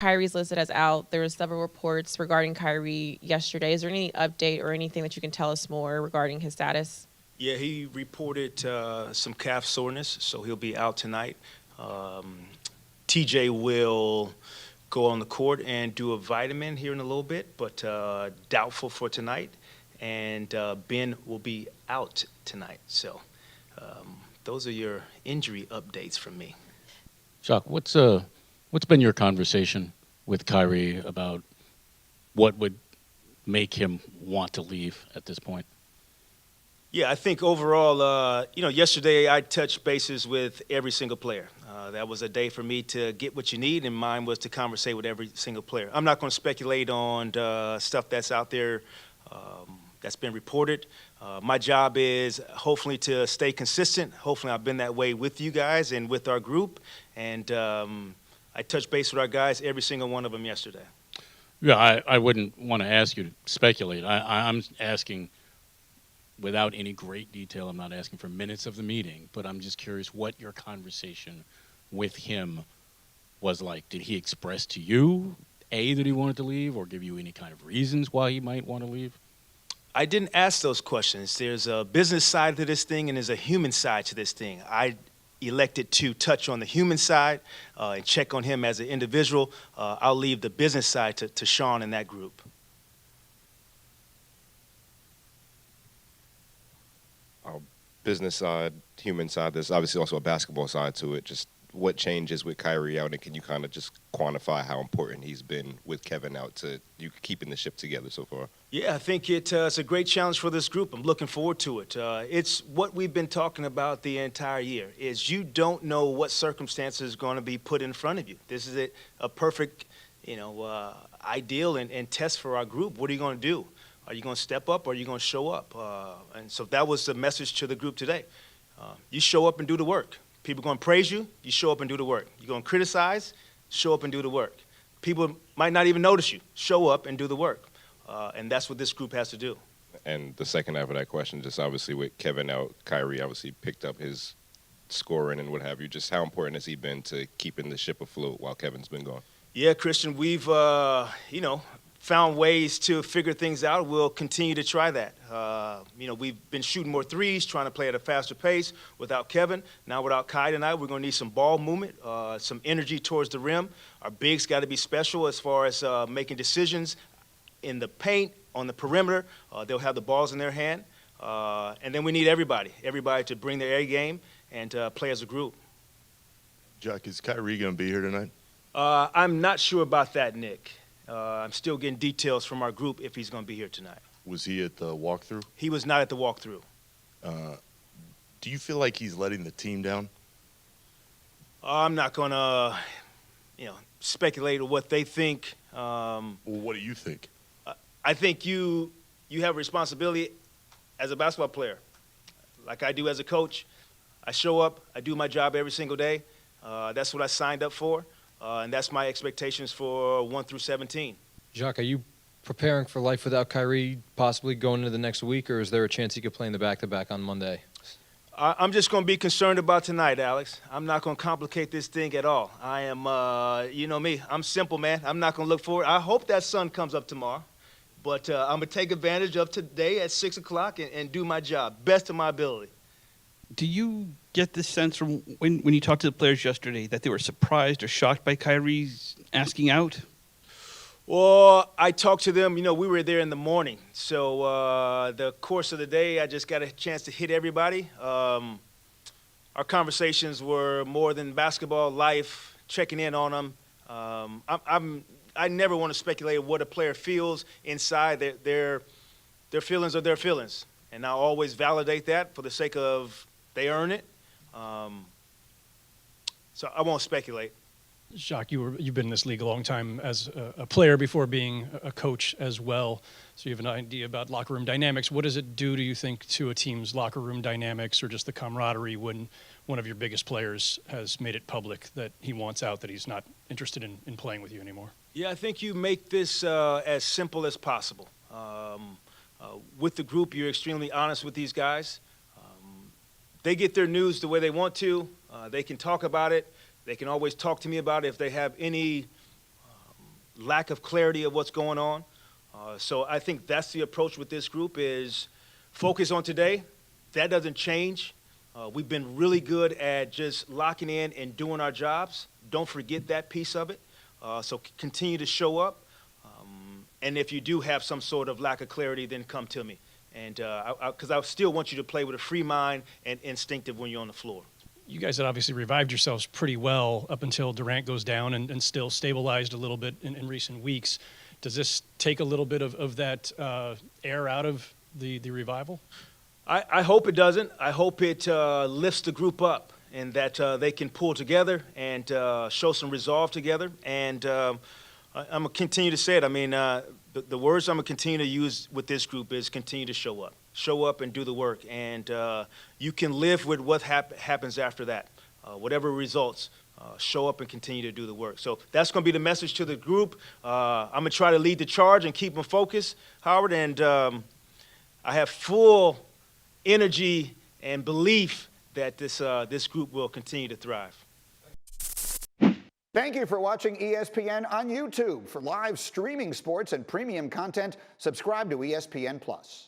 Kyrie's listed as out. There were several reports regarding Kyrie yesterday. Is there any update or anything that you can tell us more regarding his status? Yeah, he reported some calf soreness, so he'll be out tonight. Um, TJ will go on the court and do a vitamin here in a little bit, but doubtful for tonight. And Ben will be out tonight. So those are your injury updates from me. Jacque, what's been your conversation with Kyrie about what would make him want to leave at this point? Yeah, I think overall, yesterday I touched bases with every single player. That was a day for me to get what you need, and mine was to conversate with every single player. I'm not going to speculate on stuff that's out there that's been reported. My job is hopefully to stay consistent. Hopefully I've been that way with you guys and with our group. And I touched base with our guys, every single one of them yesterday. Yeah, I wouldn't want to ask you to speculate. I'm asking without any great detail. I'm not asking for minutes of the meeting, but I'm just curious what your conversation with him was like. Did he express to you, A, that he wanted to leave, or give you any kind of reasons why he might want to leave? I didn't ask those questions. There's a business side to this thing and there's a human side to this thing. I elected to touch on the human side and check on him as an individual. I'll leave the business side to Sean and that group. Business side, human side, there's obviously also a basketball side to it. Just what changes with Kyrie out, and can you kind of just quantify how important he's been with Kevin out to you keeping the ship together so far? Yeah, I think it's a great challenge for this group. I'm looking forward to it. It's what we've been talking about the entire year, is you don't know what circumstances are going to be put in front of you. This is a perfect, ideal and test for our group. What are you going to do? Are you going to step up or are you going to show up? And so that was the message to the group today. You show up and do the work. People are going to praise you. You show up and do the work. You're going to criticize. Show up and do the work. People might not even notice you. Show up and do the work. And that's what this group has to do. And the second half of that question, just obviously with Kevin out, Kyrie obviously picked up his scoring and what have you. Just how important has he been to keeping the ship afloat while Kevin's been gone? Yeah, Christian, we've, found ways to figure things out. We'll continue to try that. We've been shooting more threes, trying to play at a faster pace without Kevin. Now without Kai tonight, we're going to need some ball movement, some energy towards the rim. Our bigs got to be special as far as making decisions in the paint, on the perimeter. They'll have the balls in their hand. And then we need everybody to bring their A game and play as a group. Jacque, is Kyrie going to be here tonight? I'm not sure about that, Nick. I'm still getting details from our group if he's going to be here tonight. Was he at the walkthrough? He was not at the walkthrough. Do you feel like he's letting the team down? I'm not going to, speculate on what they think. Well, what do you think? I think you have a responsibility as a basketball player, like I do as a coach. I show up. I do my job every single day. That's what I signed up for. And that's my expectations for 1 through 17. Jacque, are you preparing for life without Kyrie possibly going into the next week, or is there a chance he could play in the back-to-back on Monday? I'm just going to be concerned about tonight, Alex. I'm not going to complicate this thing at all. I am, you know me, I'm simple, man. I'm not going to look forward. I hope that sun comes up tomorrow. But I'm going to take advantage of today at 6 o'clock and do my job, best of my ability. Do you get the sense from when you talked to the players yesterday that they were surprised or shocked by Kyrie's asking out? Well, I talked to them. We were there in the morning. So the course of the day, I just got a chance to hit everybody. Our conversations were more than basketball, life, checking in on them. I never want to speculate what a player feels inside. Their feelings are their feelings. And I'll always validate that for the sake of they earn it. So I won't speculate. Jacque, you've been in this league a long time as a player before being a coach as well. So you have an idea about locker room dynamics. What does it do, do you think, to a team's locker room dynamics or just the camaraderie when one of your biggest players has made it public that he wants out, that he's not interested in playing with you anymore? Yeah, I think you make this as simple as possible. With the group, you're extremely honest with these guys. They get their news the way they want to. They can talk about it. They can always talk to me about it if they have any lack of clarity of what's going on. So I think that's the approach with this group is focus on today. That doesn't change. We've been really good at just locking in and doing our jobs. Don't forget that piece of it. So continue to show up. And if you do have some sort of lack of clarity, then come to me. And because I still want you to play with a free mind and instinctive when you're on the floor. You guys had obviously revived yourselves pretty well up until Durant goes down and still stabilized a little bit in recent weeks. Does this take a little bit of that air out of the revival? I hope it doesn't. I hope it lifts the group up and that they can pull together and show some resolve together. And I'm going to continue to say it. I mean, the words I'm going to continue to use with this group is continue to show up. Show up and do the work. And you can live with what happens after that. Whatever results, show up and continue to do the work. So that's going to be the message to the group. I'm going to try to lead the charge and keep them focused, Howard. And I have full energy and belief that this group will continue to thrive. Thank you for watching ESPN on YouTube. For live streaming sports and premium content, subscribe to ESPN+.